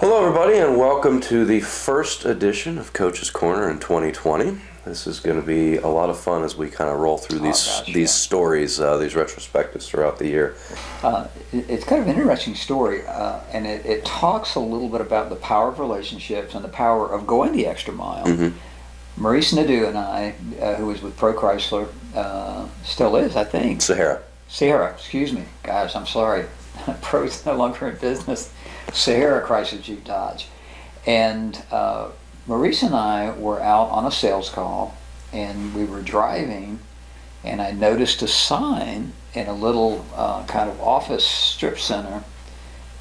Hello, everybody, and welcome to the first edition of Coach's Corner in 2020. This is going to be a lot of fun as we kind of roll through these stories, these retrospectives throughout the year. It's kind of an interesting story, and it talks a little bit about the power of relationships and the power of going the extra mile. Mm-hmm. Maurice Naidoo and I, who was with Chrysler, still is, I think. Sahara, excuse me. Guys, I'm sorry. Pro's no longer in business. Sahara Chrysler Jeep Dodge. And Maurice and I were out on a sales call, and we were driving, and I noticed a sign in a little kind of office strip center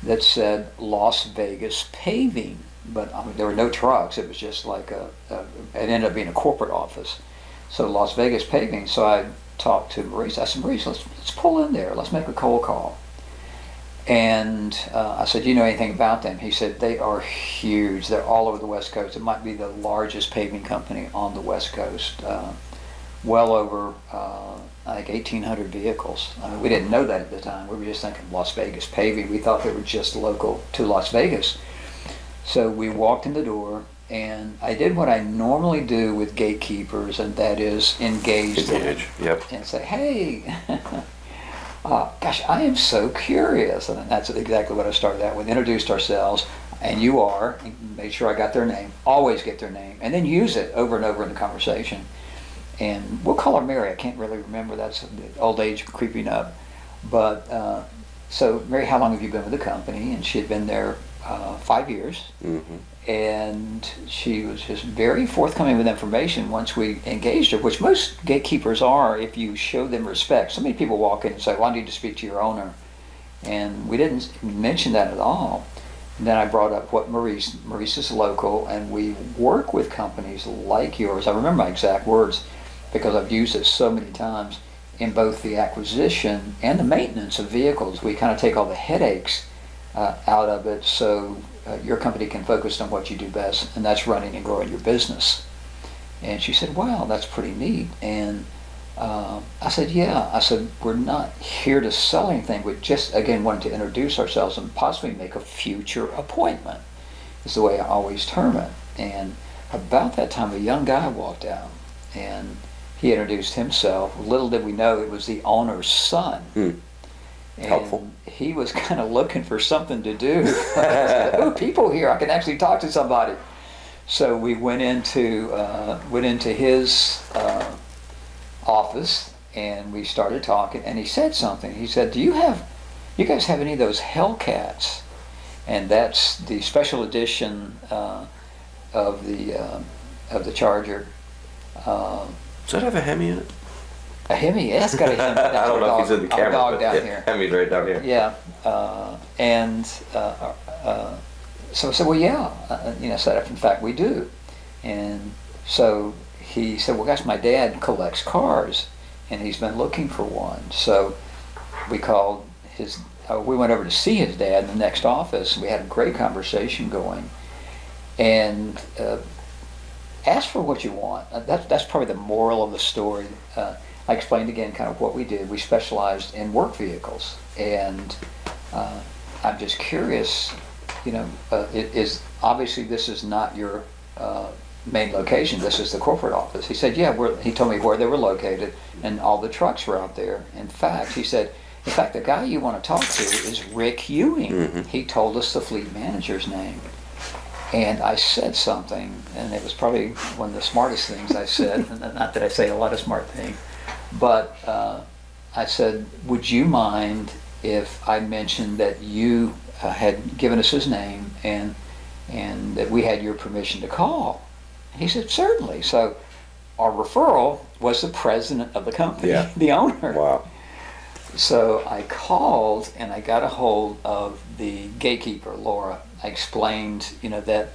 that said Las Vegas Paving. But I mean, there were no trucks. It was just like it ended up being a corporate office. So Las Vegas Paving. So I talked to Maurice. I said, Maurice, let's pull in there. Let's make a cold call. And I said, do you know anything about them? He said, they are huge. They're all over the West Coast. It might be the largest paving company on the West Coast. Well over, I think, 1,800 vehicles. I mean, we didn't know that at the time. We were just thinking Las Vegas Paving. We thought they were just local to Las Vegas. So we walked in the door, and I did what I normally do with gatekeepers, and that is engage them. Yep. And say, hey, gosh, I am so curious. And that's exactly what I started out with. Introduced ourselves, and made sure I got their name, always get their name, and then use it over and over in the conversation. And we'll call her Mary. I can't really remember. That's the old age creeping up. But so, Mary, how long have you been with the company? And she had been there 5 years. Mm-hmm. And she was just very forthcoming with information once we engaged her, which most gatekeepers are if you show them respect. So many people walk in and say, well, I need to speak to your owner. And we didn't mention that at all. And then I brought up what Maurice is local, and we work with companies like yours. I remember my exact words because I've used it so many times in both the acquisition and the maintenance of vehicles. We kind of take all the headaches out of it, so your company can focus on what you do best, and that's running and growing your business. And she said, wow, that's pretty neat. And I said, yeah. I said, we're not here to sell anything. We just, again, wanted to introduce ourselves and possibly make a future appointment, is the way I always term it. And about that time, a young guy walked out, and he introduced himself. Little did we know it was the owner's son. And helpful. He was kind of looking for something to do. Oh, people here! I can actually talk to somebody. So we went into his office, and we started talking. And he said something. He said, "Do you guys have any of those Hellcats?" And that's the special edition of the Charger. Does that have a Hemi in it? A Hemi, yeah, it's got a Hemi. I don't know if he's in the camera, dog down but here. Hemi's right down here. Yeah, so I said, well, yeah, said, in fact, we do. And so he said, well, gosh, my dad collects cars, and he's been looking for one. So we called we went over to see his dad in the next office. We had a great conversation going, and ask for what you want. That's probably the moral of the story. I explained again kind of what we did. We specialized in work vehicles, and I'm just curious, obviously this is not your main location, this is the corporate office. He said, yeah, he told me where they were located, and all the trucks were out there. In fact, he said, the guy you want to talk to is Rick Ewing. Mm-hmm. He told us the fleet manager's name. And I said something, and it was probably one of the smartest things I said, not that I say a lot of smart things, but I said, would you mind if I mentioned that you had given us his name and that we had your permission to call? And he said, certainly. So our referral was the president of the company, the owner. Wow. So I called, and I got a hold of the gatekeeper, Laura. I explained, that,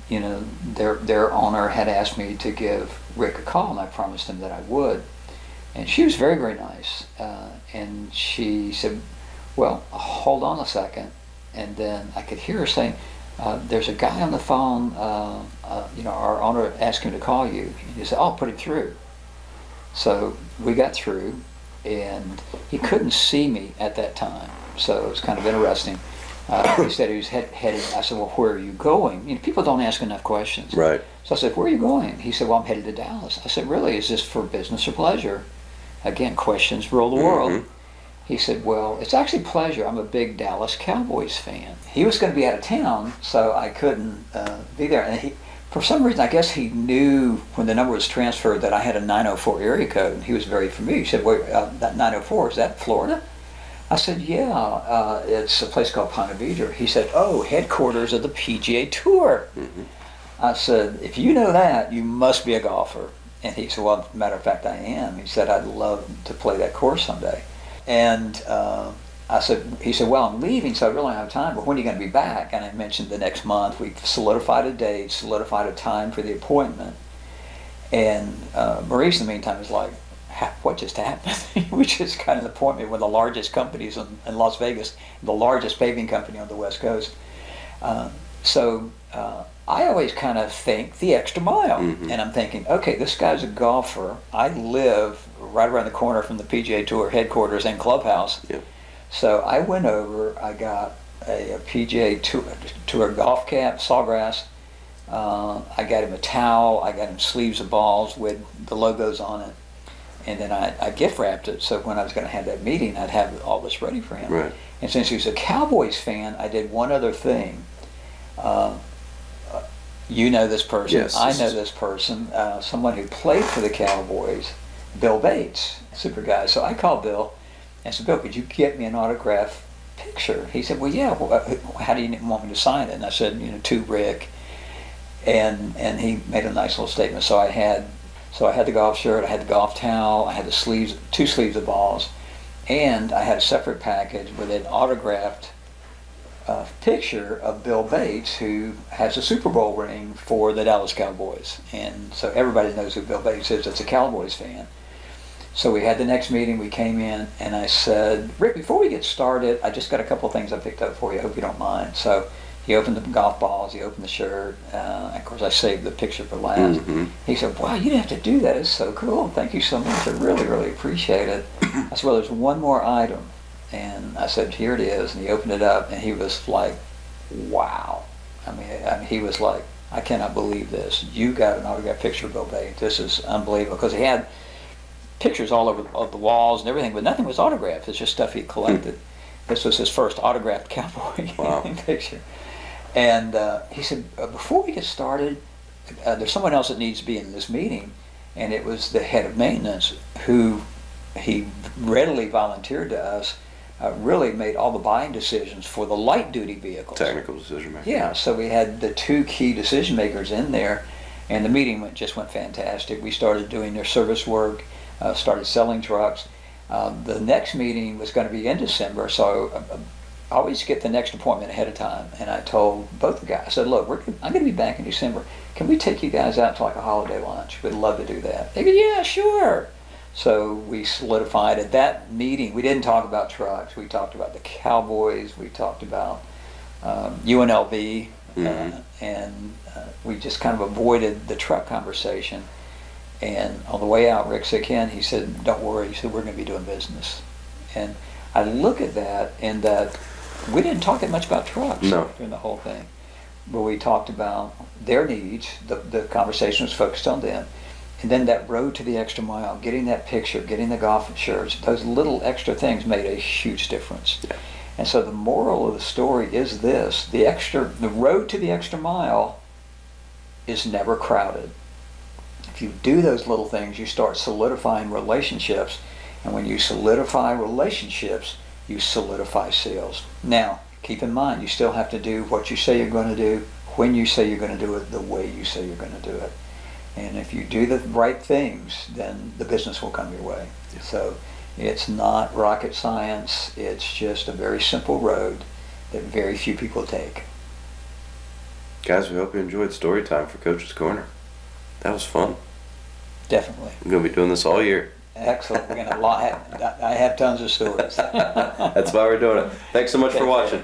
their owner had asked me to give Rick a call, and I promised him that I would. And she was very, very nice. And she said, well, hold on a second. And then I could hear her saying, there's a guy on the phone, our owner asked him to call you. And he said, I'll put him through. So we got through, and he couldn't see me at that time. So it was kind of interesting. He said he was headed. I said, well, where are you going? You know, people don't ask enough questions. Right. So I said, where are you going? He said, well, I'm headed to Dallas. I said, really? Is this for business or pleasure? Again, questions rule the world. He said, well, it's actually pleasure. I'm a big Dallas Cowboys fan. He was going to be out of town, so I couldn't be there. And for some reason, I guess he knew when the number was transferred that I had a 904 area code, and he was very familiar. He said, wait, that 904, is that Florida? I said, yeah, it's a place called Ponte Vedra. He said, oh, headquarters of the PGA Tour. I said, if you know that, you must be a golfer. And he said, well, matter of fact, I am. He said, I'd love to play that course someday. And he said, well, I'm leaving, so I really don't have time, but when are you going to be back? And I mentioned the next month. We solidified a date, solidified a time for the appointment. And Maurice, in the meantime, was like, what just happened? We just got an appointment with the largest companies in Las Vegas, the largest paving company on the West Coast. So I always kind of think the extra mile. And I'm thinking, okay, this guy's a golfer. I live right around the corner from the PGA Tour headquarters and clubhouse. So I went over, I got a PGA Tour golf cap, Sawgrass. I got him a towel, I got him sleeves of balls with the logos on it. And then I gift wrapped it, so when I was going to have that meeting, I'd have all this ready for him. Right. And since he was a Cowboys fan, I did one other thing. You know this person. Yes. I know this person. Someone who played for the Cowboys, Bill Bates, super guy. So I called Bill and said, Bill, could you get me an autograph picture? He said, well, yeah. Well, how do you want me to sign it? And I said, to Rick. And he made a nice little statement. So I had the golf shirt, I had the golf towel, I had the sleeves, 2 sleeves of balls, and I had a separate package with an autographed picture of Bill Bates, who has a Super Bowl ring for the Dallas Cowboys. And so everybody knows who Bill Bates is that's a Cowboys fan. So we had the next meeting, we came in, and I said, Rick, before we get started, I just got a couple of things I picked up for you, I hope you don't mind. So he opened the golf balls, he opened the shirt, of course I saved the picture for last. He said, wow, you didn't have to do that, it's so cool, thank you so much, I really, really appreciate it. I said, well, there's one more item. And I said, here it is, and he opened it up, and he was like, wow. I mean, he was like, I cannot believe this. You got an autographed picture of Bill Bates. This is unbelievable, because he had pictures all over of the walls and everything, but nothing was autographed. It's just stuff he collected. This was his first autographed cowboy picture. And he said, before we get started, there's someone else that needs to be in this meeting, and it was the head of maintenance, who he readily volunteered to us, really made all the buying decisions for the light duty vehicles. Technical decision maker. Yeah, so we had the 2 key decision makers in there, and the meeting just went fantastic. We started doing their service work, started selling trucks. The next meeting was going to be in December, so I always get the next appointment ahead of time. And I told both the guys, I said, look, I'm going to be back in December. Can we take you guys out to like a holiday lunch? We'd love to do that. They go, yeah, sure. So we solidified at that meeting. We didn't talk about trucks. We talked about the Cowboys. We talked about UNLV. And we just kind of avoided the truck conversation. And on the way out, Rick said, Ken, he said, don't worry. He said, we're going to be doing business. And I look at that, and that we didn't talk that much about trucks during the whole thing. But we talked about their needs. The conversation was focused on them. And then that road to the extra mile, getting that picture, getting the golf shirts, those little extra things made a huge difference. Yeah. And so the moral of the story is this: the road to the extra mile is never crowded. If you do those little things, you start solidifying relationships. And when you solidify relationships, you solidify sales. Now, keep in mind, you still have to do what you say you're going to do, when you say you're going to do it, the way you say you're going to do it. And if you do the right things, then the business will come your way. Yeah. So it's not rocket science. It's just a very simple road that very few people take. Guys, we hope you enjoyed story time for Coach's Corner. That was fun. Definitely. I'm going to be doing this all year. Excellent. We're going to I have tons of stories. That's why we're doing it. Thanks so much for watching.